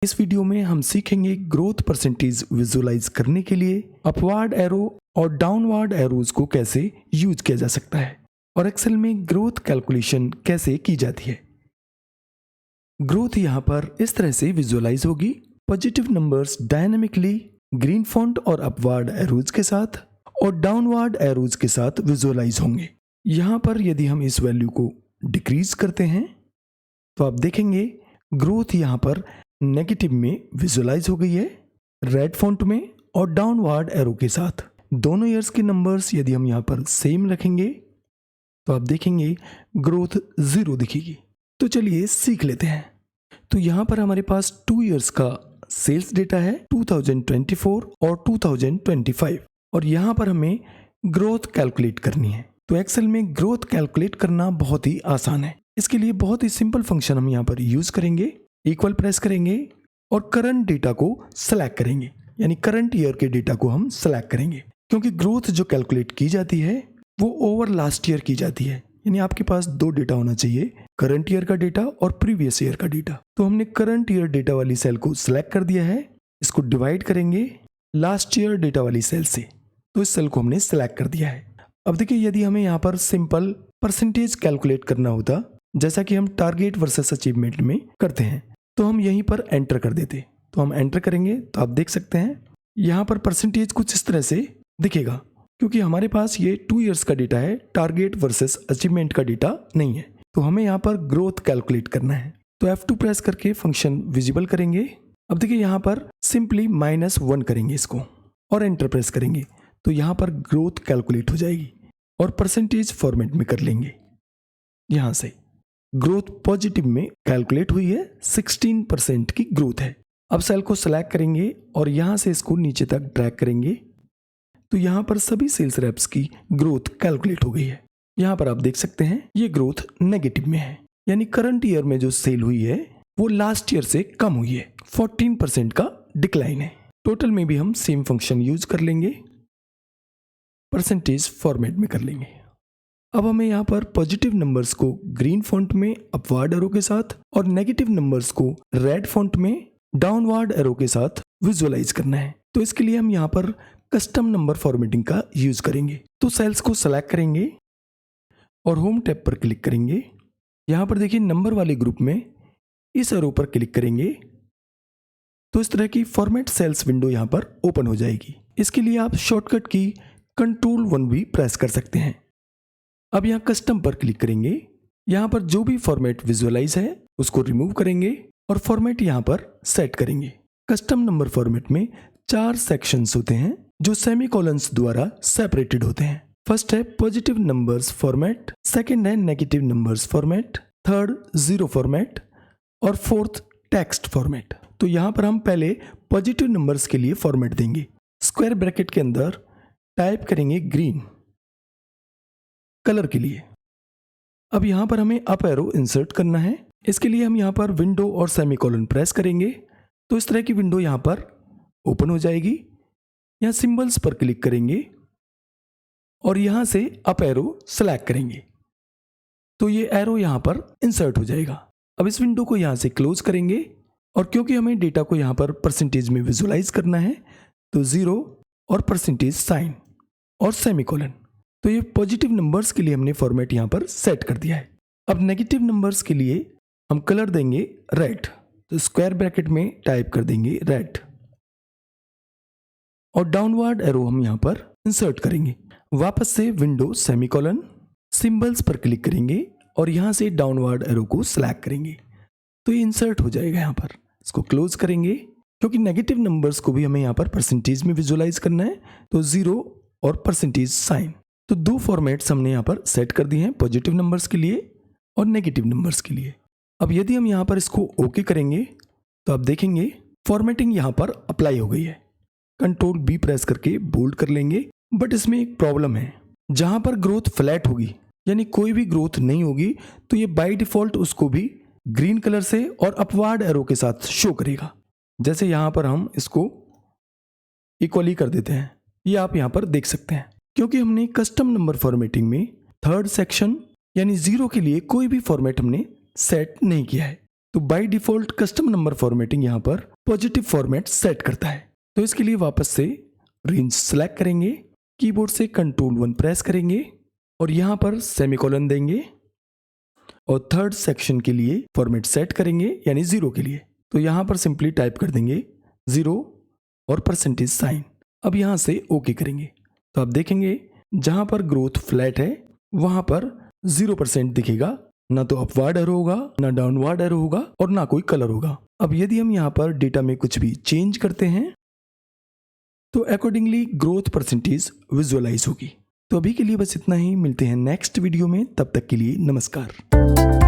इस वीडियो में हम सीखेंगे ग्रोथ परसेंटेज विजुलाइज करने के लिए अपवर्ड एरो और डाउनवर्ड एरोज को कैसे यूज किया जा सकता है और एक्सेल में ग्रोथ कैलकुलेशन कैसे की जाती है। ग्रोथ यहाँ पर इस तरह से विजुलाइज होगी, positive numbers dynamically green font और अपवर्ड एरोज के साथ और डाउनवर्ड एरोज के साथ विजुलाइज होंगे। यहाँ पर यदि हम इस वैल्यू को डिक्रीज करते हैं तो आप देखेंगे ग्रोथ यहाँ पर नेगेटिव में विजुलाइज हो गई है रेड फॉन्ट में और डाउनवर्ड एरो के साथ। दोनों ईयर्स के नंबर्स यदि हम यहाँ पर सेम रखेंगे तो आप देखेंगे ग्रोथ 0 दिखेगी। तो चलिए सीख लेते हैं। तो यहाँ पर हमारे पास 2 ईयर्स का सेल्स डेटा है 2024 और 2025 और यहाँ पर हमें ग्रोथ कैलकुलेट करनी है। तो एक्सेल में ग्रोथ कैलकुलेट करना बहुत ही आसान है। इसके लिए बहुत ही सिंपल फंक्शन हम यहाँ पर यूज करेंगे, इक्वल प्रेस करेंगे और करंट डेटा को सेलेक्ट करेंगे, यानी करंट ईयर के डेटा को हम सेलेक्ट करेंगे क्योंकि ग्रोथ जो कैलकुलेट की जाती है वो ओवर लास्ट ईयर की जाती है। यानी आपके पास 2 डेटा होना चाहिए, करंट ईयर का डेटा और प्रीवियस ईयर का डेटा। तो हमने करंट ईयर डेटा वाली सेल को सिलेक्ट कर दिया है, इसको डिवाइड करेंगे लास्ट ईयर डेटा वाली सेल से, तो इस सेल को हमने सिलेक्ट कर दिया है। अब देखिए यदि हमें यहाँ पर सिंपल परसेंटेज कैलकुलेट करना होता जैसा कि हम टारगेट वर्सेस अचीवमेंट में करते हैं तो हम यहीं पर एंटर कर देते। तो हम एंटर करेंगे तो आप देख सकते हैं यहाँ पर परसेंटेज कुछ इस तरह से दिखेगा क्योंकि हमारे पास ये 2 ईयर्स का डेटा है, टारगेट वर्सेस अचीवमेंट का डेटा नहीं है। तो हमें यहाँ पर ग्रोथ कैलकुलेट करना है तो F2 प्रेस करके फंक्शन विजिबल करेंगे। अब देखिए यहाँ पर सिंपली -1 करेंगे इसको और एंटर प्रेस करेंगे तो यहाँ पर ग्रोथ कैलकुलेट हो जाएगी और परसेंटेज फॉर्मेट में कर लेंगे। यहाँ से ग्रोथ पॉजिटिव में कैलकुलेट हुई है, 16% की ग्रोथ है। अब सेल को सेलेक्ट करेंगे और यहाँ से इसको नीचे तक ड्रैग करेंगे तो यहाँ पर सभी सेल्स रेप्स की ग्रोथ कैलकुलेट हो गई है। यहाँ पर आप देख सकते हैं ये ग्रोथ नेगेटिव में है, यानी करंट ईयर में जो सेल हुई है वो लास्ट ईयर से कम हुई है, 14% का डिक्लाइन है। टोटल में भी हम सेम फंक्शन यूज कर लेंगे, परसेंटेज फॉर्मेट में कर लेंगे। अब हमें यहाँ पर पॉजिटिव नंबर्स को ग्रीन फॉन्ट में अपवर्ड एरो के साथ और नेगेटिव नंबर्स को रेड फॉन्ट में डाउनवर्ड एरो के साथ विजुअलाइज करना है। तो इसके लिए हम यहाँ पर कस्टम नंबर फॉर्मेटिंग का यूज करेंगे। तो सेल्स को सेलेक्ट करेंगे और होम टैब पर क्लिक करेंगे। यहाँ पर देखिए नंबर वाले ग्रुप में इस एरो पर क्लिक करेंगे तो इस तरह की फॉर्मेट सेल्स विंडो यहाँ पर ओपन हो जाएगी। इसके लिए आप शॉर्टकट की Ctrl+1 भी प्रेस कर सकते हैं। अब यहाँ कस्टम पर क्लिक करेंगे, यहाँ पर जो भी फॉर्मेट विजुअलाइज है उसको रिमूव करेंगे और फॉर्मेट यहाँ पर सेट करेंगे। कस्टम नंबर फॉर्मेट में 4 सेक्शंस होते हैं जो सेमीकोलंस द्वारा सेपरेटेड होते हैं। फर्स्ट है पॉजिटिव नंबर्स फॉर्मेट, सेकंड है negative numbers format, third 0 format और फोर्थ टेक्स्ट फॉर्मेट। तो यहाँ पर हम पहले पॉजिटिव नंबर्स के लिए फॉर्मेट देंगे। स्क्वायर ब्रैकेट के अंदर टाइप करेंगे ग्रीन कलर के लिए। अब यहाँ पर हमें अप एरो इंसर्ट करना है। इसके लिए हम यहाँ पर विंडो और सेमीकोलन प्रेस करेंगे तो इस तरह की विंडो यहाँ पर ओपन हो जाएगी। यहाँ सिंबल्स पर क्लिक करेंगे और यहाँ से अप एरो सेलेक्ट करेंगे तो ये एरो यहाँ पर इंसर्ट हो जाएगा। अब इस विंडो को यहाँ से क्लोज करेंगे और क्योंकि हमें डेटा को यहाँ पर परसेंटेज में विजुअलाइज करना है तो 0 और परसेंटेज साइन और सेमीकोलन। तो ये पॉजिटिव नंबर्स के लिए हमने फॉर्मेट यहाँ पर सेट कर दिया है। अब नेगेटिव नंबर्स के लिए हम कलर देंगे रेड, तो स्क्वायर ब्रैकेट में टाइप कर देंगे रेड और डाउनवर्ड एरो हम यहाँ पर इंसर्ट करेंगे। वापस से विंडो सेमीकोलन सिंबल्स पर क्लिक करेंगे और यहाँ से डाउनवर्ड एरो को सिलेक्ट करेंगे तो ये इंसर्ट हो जाएगा। यहाँ पर इसको क्लोज करेंगे क्योंकि नेगेटिव नंबर्स को भी हमें यहाँ पर परसेंटेज में विजुअलाइज करना है तो 0 और परसेंटेज साइन। तो 2 फॉर्मेट्स हमने यहाँ पर सेट कर दिए हैं, पॉजिटिव नंबर्स के लिए और नेगेटिव नंबर्स के लिए। अब यदि हम यहाँ पर इसको ओके करेंगे तो आप देखेंगे फॉर्मेटिंग यहाँ पर अप्लाई हो गई है। Ctrl+B प्रेस करके बोल्ड कर लेंगे। बट इसमें एक प्रॉब्लम है, जहाँ पर ग्रोथ फ्लैट होगी यानी कोई भी ग्रोथ नहीं होगी तो ये बाय डिफॉल्ट उसको भी ग्रीन कलर से और अपवर्ड एरो के साथ शो करेगा। जैसे यहाँ पर हम इसको इक्वली कर देते हैं, ये आप यहाँ पर देख सकते हैं। क्योंकि हमने कस्टम नंबर फॉर्मेटिंग में थर्ड सेक्शन यानी 0 के लिए कोई भी फॉर्मेट हमने सेट नहीं किया है। तो by default custom number formatting यहाँ पर पॉजिटिव फॉर्मेट सेट करता है। तो इसके लिए वापस से रेंज सेलेक्ट करेंगे, कीबोर्ड से Ctrl+1 प्रेस करेंगे और यहाँ पर सेमीकोलन देंगे और थर्ड सेक्शन के लिए फॉर्मेट सेट करेंगे यानी 0 के लिए। तो यहाँ पर सिंपली टाइप कर देंगे 0 और %। अब यहाँ से ओके करेंगे तो आप देखेंगे जहाँ पर ग्रोथ फ्लैट है वहाँ पर 0% दिखेगा, ना तो अपवार्ड एरो होगा ना डाउनवार्ड एरो होगा और ना कोई कलर होगा। अब यदि हम यहाँ पर डेटा में कुछ भी चेंज करते हैं तो अकॉर्डिंगली ग्रोथ परसेंटेज विजुअलाइज होगी। तो अभी के लिए बस इतना ही, मिलते हैं नेक्स्ट वीडियो में, तब तक के लिए नमस्कार।